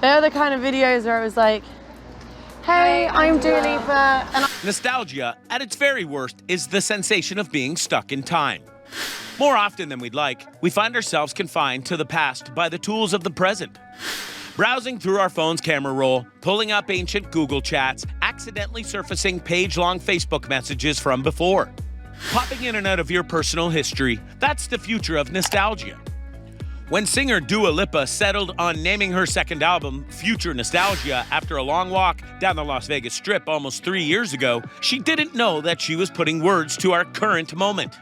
They're the kind of videos where it was like, hey, I'm Dua Lipa, and Nostalgia, at its very worst, is the sensation of being stuck in time. More often than we'd like, we find ourselves confined to the past by the tools of the present. Browsing through our phone's camera roll, pulling up ancient Google chats, accidentally surfacing page-long Facebook messages from before. Popping in and out of your personal history, that's the future of nostalgia. When singer Dua Lipa settled on naming her second album Future Nostalgia after a long walk down the Las Vegas Strip almost 3 years ago, she didn't know that she was putting words to our current moment.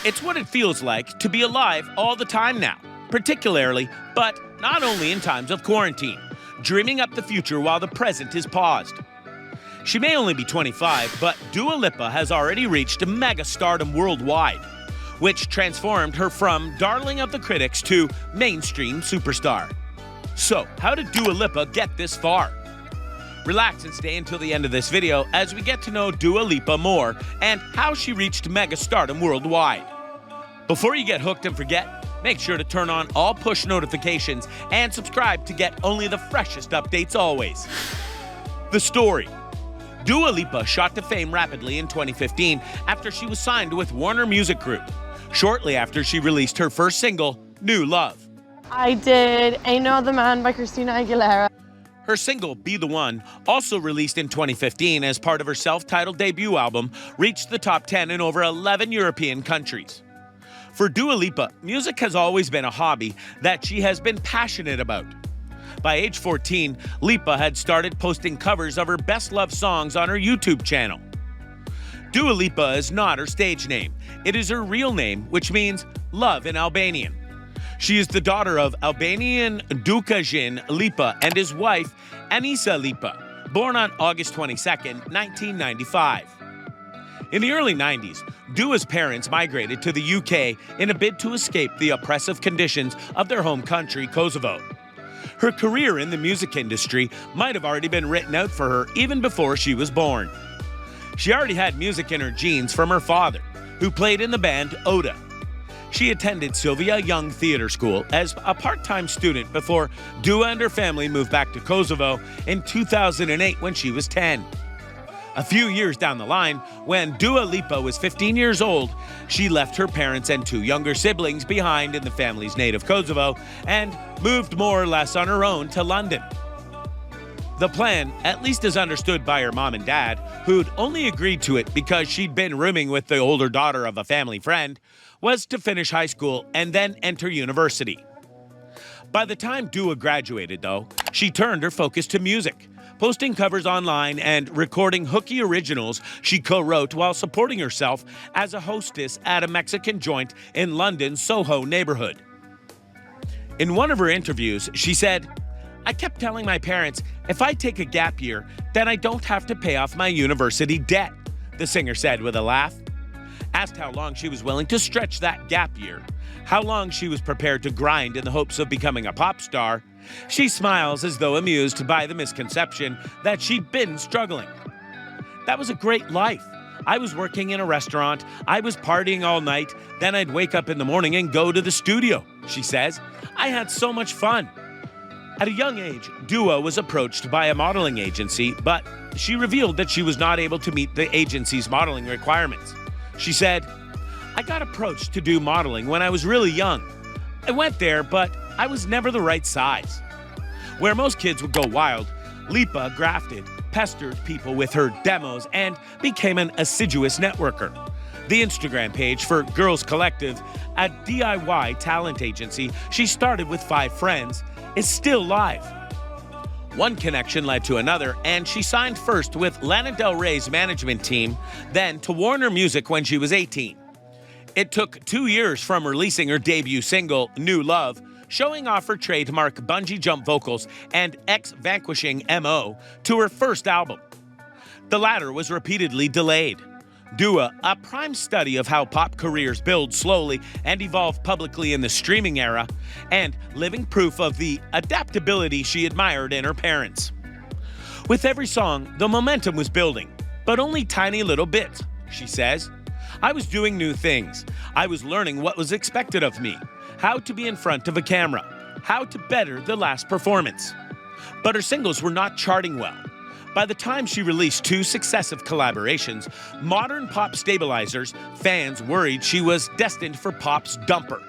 It's what it feels like to be alive all the time now, particularly, but not only in times of quarantine, dreaming up the future while the present is paused. She may only be 25, but Dua Lipa has already reached mega stardom worldwide, which transformed her from darling of the critics to mainstream superstar. So, how did Dua Lipa get this far? Relax and stay until the end of this video as we get to know Dua Lipa more and how she reached mega stardom worldwide. Before you get hooked and forget, make sure to turn on all push notifications and subscribe to get only the freshest updates always. The story. Dua Lipa shot to fame rapidly in 2015 after she was signed with Warner Music Group, shortly after she released her first single, New Love. I did Ain't No Other Man by Christina Aguilera. Her single, Be The One, also released in 2015 as part of her self-titled debut album, reached the top 10 in over 11 European countries. For Dua Lipa, music has always been a hobby that she has been passionate about. By age 14, Lipa had started posting covers of her best-loved songs on her YouTube channel. Dua Lipa is not her stage name. It is her real name, which means love in Albanian. She is the daughter of Albanian Dukajin Lipa and his wife, Anisa Lipa, born on August 22, 1995. In the early 90s, Dua's parents migrated to the UK in a bid to escape the oppressive conditions of their home country, Kosovo. Her career in the music industry might have already been written out for her even before she was born. She already had music in her genes from her father, who played in the band Oda. She attended Sylvia Young Theatre School as a part-time student before Dua and her family moved back to Kosovo in 2008 when she was 10. A few years down the line, when Dua Lipa was 15 years old, she left her parents and 2 younger siblings behind in the family's native Kosovo and moved more or less on her own to London. The plan, at least as understood by her mom and dad, who'd only agreed to it because she'd been rooming with the older daughter of a family friend, was to finish high school and then enter university. By the time Dua graduated, though, she turned her focus to music, posting covers online and recording hooky originals she co-wrote while supporting herself as a hostess at a Mexican joint in London's Soho neighborhood. In one of her interviews, she said, "I kept telling my parents, if I take a gap year, then I don't have to pay off my university debt," the singer said with a laugh. Asked how long she was willing to stretch that gap year, how long she was prepared to grind in the hopes of becoming a pop star, she smiles as though amused by the misconception that she'd been struggling. "That was a great life. I was working in a restaurant, I was partying all night, then I'd wake up in the morning and go to the studio," she says. "I had so much fun." At a young age, Dua was approached by a modeling agency, but she revealed that she was not able to meet the agency's modeling requirements. She said, "I got approached to do modeling when I was really young. I went there, but I was never the right size." Where most kids would go wild, Lipa grafted, pestered people with her demos, and became an assiduous networker. The Instagram page for Girls Collective, a DIY talent agency she started with 5 friends, is still live. One connection led to another, and she signed first with Lana Del Rey's management team, then to Warner Music when she was 18. It took 2 years from releasing her debut single, New Love, showing off her trademark bungee jump vocals and ex-vanquishing MO, to her first album. The latter was repeatedly delayed. Dua, a prime study of how pop careers build slowly and evolve publicly in the streaming era, and living proof of the adaptability she admired in her parents. With every song, the momentum was building, but only tiny little bits, she says. "I was doing new things. I was learning what was expected of me, how to be in front of a camera, how to better the last performance. But her singles were not charting well. By the time she released 2 successive collaborations, modern pop stabilizers, fans worried she was destined for pop's dumper.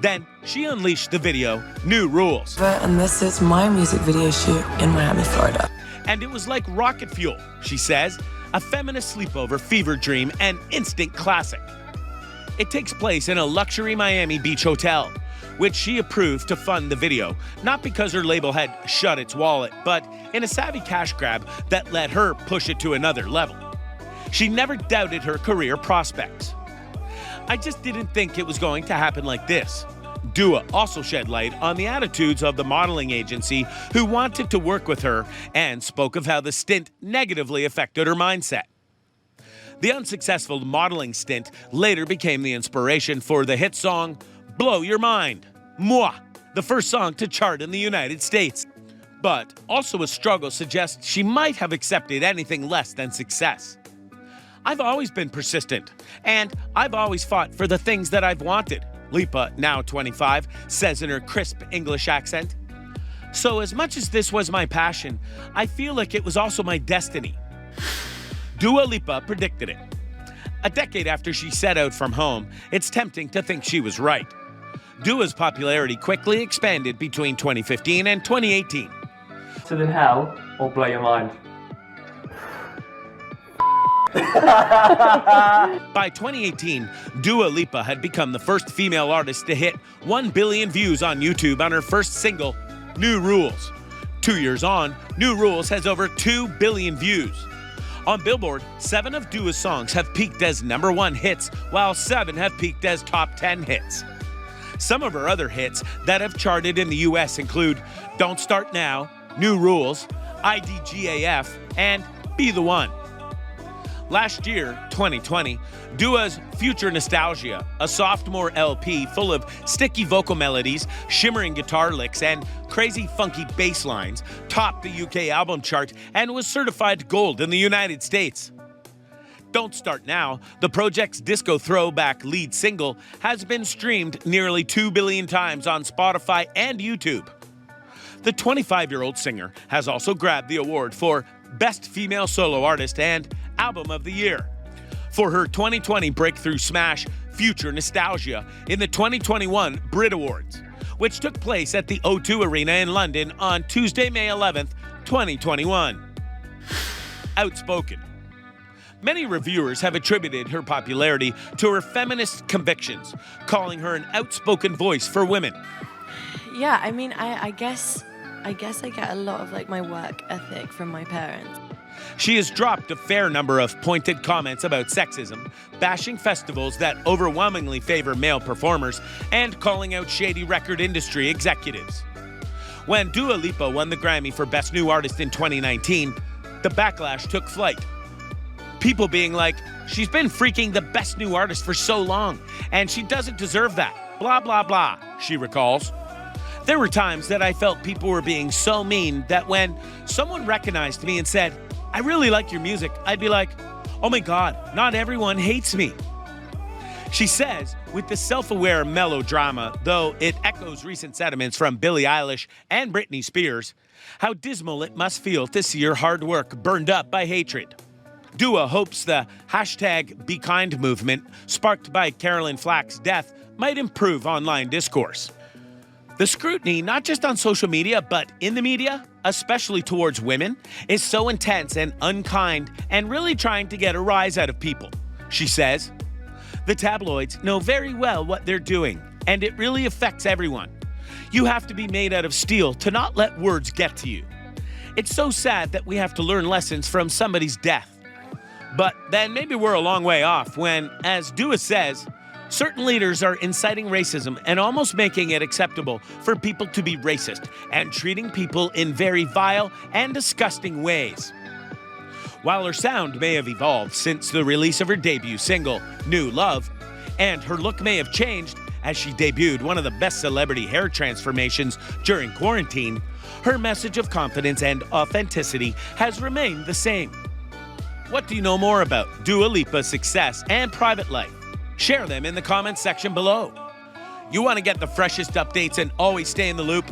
Then she unleashed the video, New Rules. And this is my music video shoot in Miami, Florida. And it was like rocket fuel, she says, a feminist sleepover fever dream and instant classic. It takes place in a luxury Miami Beach hotel, which she approved to fund the video, not because her label had shut its wallet, but in a savvy cash grab that let her push it to another level. She never doubted her career prospects. I just didn't think it was going to happen like this. Dua also shed light on the attitudes of the modeling agency who wanted to work with her and spoke of how the stint negatively affected her mindset. The unsuccessful modeling stint later became the inspiration for the hit song Blow Your Mind, Moi, the first song to chart in the United States. But also a struggle suggests she might have accepted anything less than success. I've always been persistent, and I've always fought for the things that I've wanted, Lipa, now 25, says in her crisp English accent. So as much as this was my passion, I feel like it was also my destiny. Dua Lipa predicted it. A decade after she set out from home, it's tempting to think she was right. Dua's popularity quickly expanded between 2015 and 2018. So then hell or blow your mind? By 2018, Dua Lipa had become the first female artist to hit 1 billion views on YouTube on her first single, New Rules. 2 years on, New Rules has over 2 billion views. On Billboard, 7 of Dua's songs have peaked as #1 hits, while 7 have peaked as top 10 hits. Some of her other hits that have charted in the US include Don't Start Now, New Rules, IDGAF, and Be the One. Last year, 2020, Dua's Future Nostalgia, a sophomore LP full of sticky vocal melodies, shimmering guitar licks, and crazy funky bass lines, topped the UK album chart and was certified gold in the United States. Don't Start Now, the project's disco throwback lead single, has been streamed nearly 2 billion times on Spotify and YouTube. The 25-year-old singer has also grabbed the award for Best Female Solo Artist and Album of the Year for her 2020 breakthrough smash Future Nostalgia in the 2021 Brit Awards, which took place at the O2 Arena in London on Tuesday, May 11th, 2021. Outspoken. Many reviewers have attributed her popularity to her feminist convictions, calling her an outspoken voice for women. Yeah, I mean, I guess I get a lot of like my work ethic from my parents. She has dropped a fair number of pointed comments about sexism, bashing festivals that overwhelmingly favor male performers, and calling out shady record industry executives. When Dua Lipa won the Grammy for Best New Artist in 2019, the backlash took flight. People being like, she's been freaking the Best New Artist for so long, and she doesn't deserve that, blah, blah, blah, she recalls. There were times that I felt people were being so mean that when someone recognized me and said, I really like your music, I'd be like, oh my God, not everyone hates me. She says, with the self-aware melodrama, though it echoes recent sentiments from Billie Eilish and Britney Spears, how dismal it must feel to see your hard work burned up by hatred. Dua hopes the #BeKind movement, sparked by Carolyn Flack's death, might improve online discourse. The scrutiny, not just on social media, but in the media, especially towards women, is so intense and unkind and really trying to get a rise out of people, she says. The tabloids know very well what they're doing, and it really affects everyone. You have to be made out of steel to not let words get to you. It's so sad that we have to learn lessons from somebody's death. But then maybe we're a long way off when, as Dua says, certain leaders are inciting racism and almost making it acceptable for people to be racist and treating people in very vile and disgusting ways. While her sound may have evolved since the release of her debut single, New Love, and her look may have changed as she debuted one of the best celebrity hair transformations during quarantine, her message of confidence and authenticity has remained the same. What do you know more about Dua Lipa's success and private life? Share them in the comments section below. You want to get the freshest updates and always stay in the loop?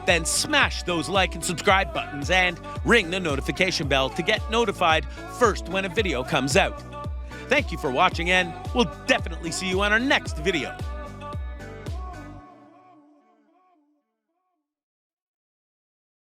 Then smash those like and subscribe buttons and ring the notification bell to get notified first when a video comes out. Thank you for watching, and we'll definitely see you on our next video.